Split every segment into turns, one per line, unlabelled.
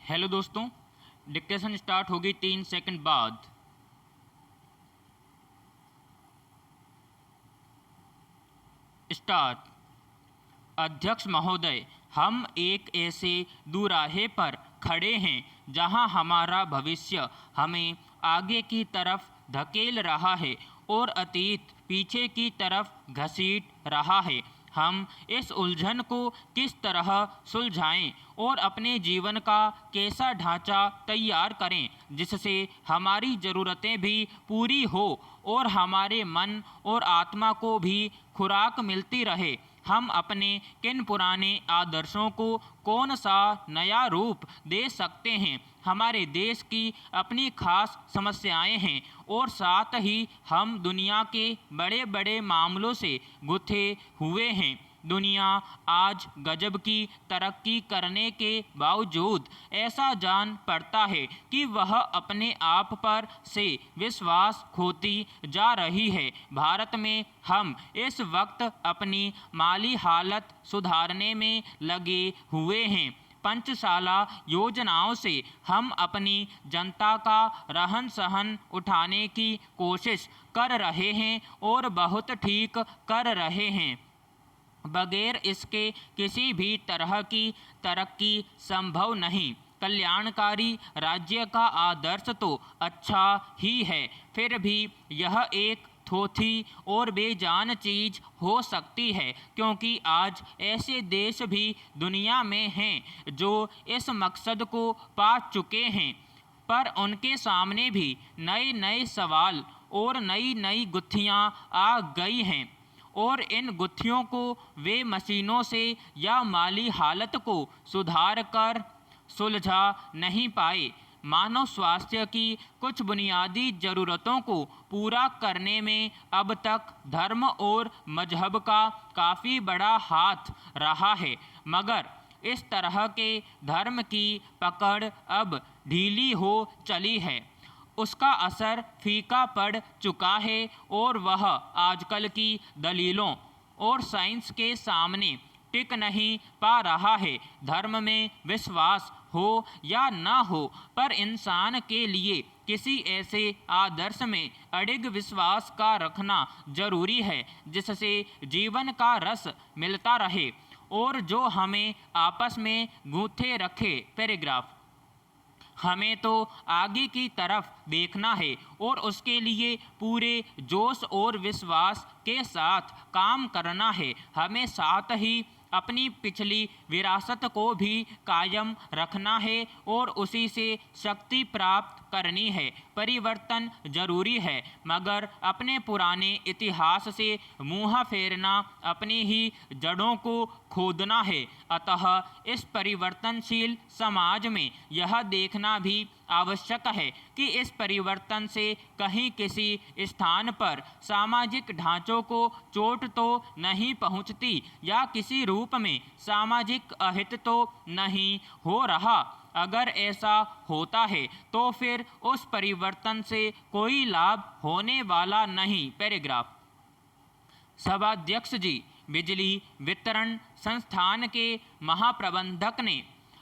Hello दोस्तों, dictation start होगी 3 second बाद। स्टार्ट। अध्यक्ष महोदय, हम एक ऐसे दुराहे पर खड़े हैं जहां हमारा भविष्य हमें आगे की तरफ धकेल रहा है और अतीत पीछे की तरफ घसीट रहा है। हम इस उलझन को किस तरह सुलझाएं और अपने जीवन का कैसा ढांचा तैयार करें जिससे हमारी ज़रूरतें भी पूरी हो और हमारे मन और आत्मा को भी खुराक मिलती रहे। हम अपने किन पुराने आदर्शों को कौन सा नया रूप दे सकते हैं। हमारे देश की अपनी खास समस्याएं हैं और साथ ही हम दुनिया के बड़े बड़े मामलों से गुथे हुए हैं। दुनिया आज गजब की तरक्की करने के बावजूद ऐसा जान पड़ता है कि वह अपने आप पर से विश्वास खोती जा रही है। भारत में हम इस वक्त अपनी माली हालत सुधारने में लगे हुए हैं। पंचशाला योजनाओं से हम अपनी जनता का रहन सहन उठाने की कोशिश कर रहे हैं और बहुत ठीक कर रहे हैं। बगैर इसके किसी भी तरह की तरक्की संभव नहीं। कल्याणकारी राज्य का आदर्श तो अच्छा ही है, फिर भी यह एक थोथी और बेजान चीज़ हो सकती है, क्योंकि आज ऐसे देश भी दुनिया में हैं जो इस मकसद को पा चुके हैं, पर उनके सामने भी नए नए सवाल और नई नई गुत्थियां आ गई हैं और इन गुत्थियों को वे मशीनों से या माली हालत को सुधार कर सुलझा नहीं पाए। मानव स्वास्थ्य की कुछ बुनियादी ज़रूरतों को पूरा करने में अब तक धर्म और मजहब का काफ़ी बड़ा हाथ रहा है, मगर इस तरह के धर्म की पकड़ अब ढीली हो चली है। उसका असर फीका पड़ चुका है और वह आजकल की दलीलों और साइंस के सामने टिक नहीं पा रहा है। धर्म में विश्वास हो या ना हो, पर इंसान के लिए किसी ऐसे आदर्श में अडिग विश्वास का रखना जरूरी है जिससे जीवन का रस मिलता रहे और जो हमें आपस में गूंथे रखे। पैराग्राफ। हमें तो आगे की तरफ देखना है और उसके लिए पूरे जोश और विश्वास के साथ काम करना है। हमें साथ ही अपनी पिछली विरासत को भी कायम रखना है और उसी से शक्ति प्राप्त करनी है। परिवर्तन जरूरी है, मगर अपने पुराने इतिहास से मुँह फेरना अपनी ही जड़ों को खोदना है। अतः इस परिवर्तनशील समाज में यह देखना भी आवश्यक है कि इस परिवर्तन से कहीं किसी स्थान पर सामाजिक ढांचों को चोट तो नहीं पहुंचती या किसी रूप में सामाजिक अहित तो नहीं हो रहा। अगर ऐसा होता है तो फिर उस परिवर्तन से कोई लाभ होने वाला नहीं। पैराग्राफ। सभाध्यक्ष जी, बिजली वितरण संस्थान के महाप्रबंधक ने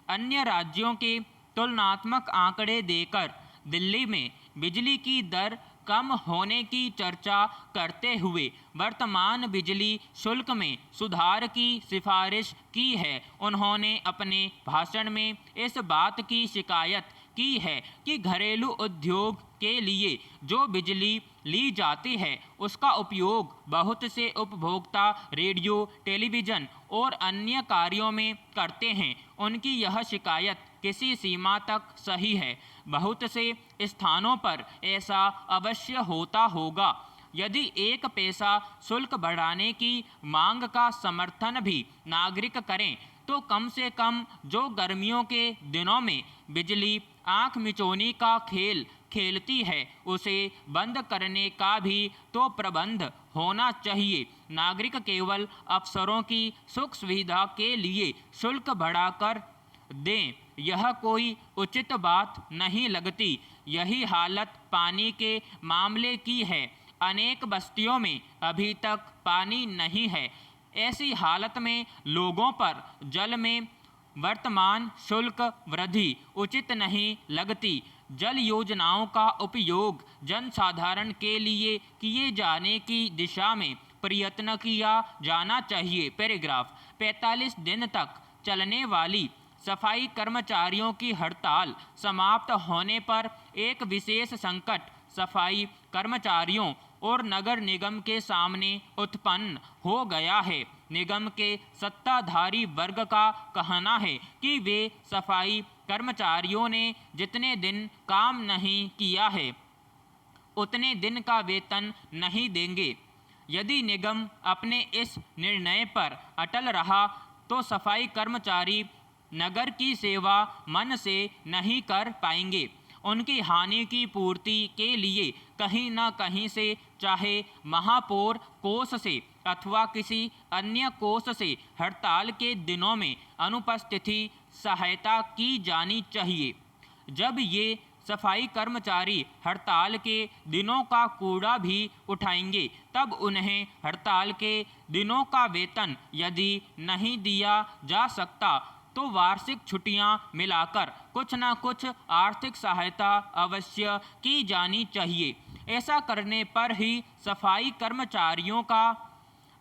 अन्य राज्यों के तुलनात्मक आंकड़े देकर दिल्ली में बिजली की दर कम होने की चर्चा करते हुए वर्तमान बिजली शुल्क में सुधार की सिफारिश की है। उन्होंने अपने भाषण में इस बात की शिकायत की है कि घरेलू उद्योग के लिए जो बिजली ली जाती है उसका उपयोग बहुत से उपभोक्ता रेडियो, टेलीविज़न और अन्य कार्यों में करते हैं। उनकी यह शिकायत किसी सीमा तक सही है। बहुत से स्थानों पर ऐसा अवश्य होता होगा। यदि 1 पैसा शुल्क बढ़ाने की मांग का समर्थन भी नागरिक करें तो कम से कम जो गर्मियों के दिनों में बिजली आँख मिचौनी का खेल खेलती है उसे बंद करने का भी तो प्रबंध होना चाहिए। नागरिक केवल अफसरों की सुख सुविधा के लिए शुल्क बढ़ाकर दें, यह कोई उचित बात नहीं लगती। यही हालत पानी के मामले की है। अनेक बस्तियों में अभी तक पानी नहीं है। ऐसी हालत में लोगों पर जल में वर्तमान शुल्क वृद्धि उचित नहीं लगती। जल योजनाओं का उपयोग जनसाधारण के लिए किए जाने की दिशा में प्रयत्न किया जाना चाहिए। पैराग्राफ 45 दिन तक चलने वाली सफाई कर्मचारियों की हड़ताल समाप्त होने पर एक विशेष संकट सफाई कर्मचारियों और नगर निगम के सामने उत्पन्न हो गया है। निगम के सत्ताधारी वर्ग का कहना है कि वे सफाई कर्मचारियों ने जितने दिन काम नहीं किया है उतने दिन का वेतन नहीं देंगे। यदि निगम अपने इस निर्णय पर अटल रहा तो सफाई कर्मचारी नगर की सेवा मन से नहीं कर पाएंगे। उनकी हानि की पूर्ति के लिए कहीं न कहीं से, चाहे महापौर कोष से अथवा किसी अन्य कोष से, हड़ताल के दिनों में अनुपस्थिति सहायता की जानी चाहिए। जब ये सफाई कर्मचारी हड़ताल के दिनों का कूड़ा भी उठाएंगे तब उन्हें हड़ताल के दिनों का वेतन यदि नहीं दिया जा सकता तो वार्षिक छुट्टियां मिलाकर कुछ न कुछ आर्थिक सहायता अवश्य की जानी चाहिए। ऐसा करने पर ही सफाई कर्मचारियों का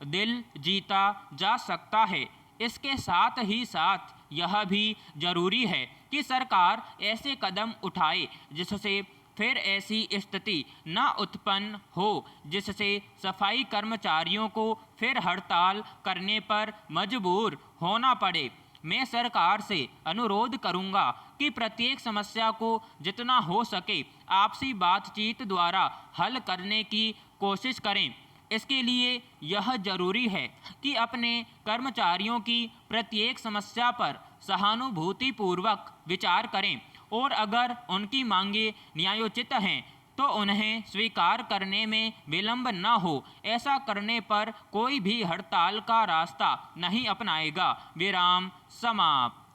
दिल जीता जा सकता है। इसके साथ ही साथ यह भी जरूरी है कि सरकार ऐसे कदम उठाए जिससे फिर ऐसी स्थिति न उत्पन्न हो जिससे सफाई कर्मचारियों को फिर हड़ताल करने पर मजबूर होना पड़े। मैं सरकार से अनुरोध करूंगा कि प्रत्येक समस्या को जितना हो सके आपसी बातचीत द्वारा हल करने की कोशिश करें। इसके लिए यह जरूरी है कि अपने कर्मचारियों की प्रत्येक समस्या पर सहानुभूतिपूर्वक विचार करें और अगर उनकी मांगें न्यायोचित हैं तो उन्हें स्वीकार करने में विलंब न हो। ऐसा करने पर कोई भी हड़ताल का रास्ता नहीं अपनाएगा। विराम समाप्त।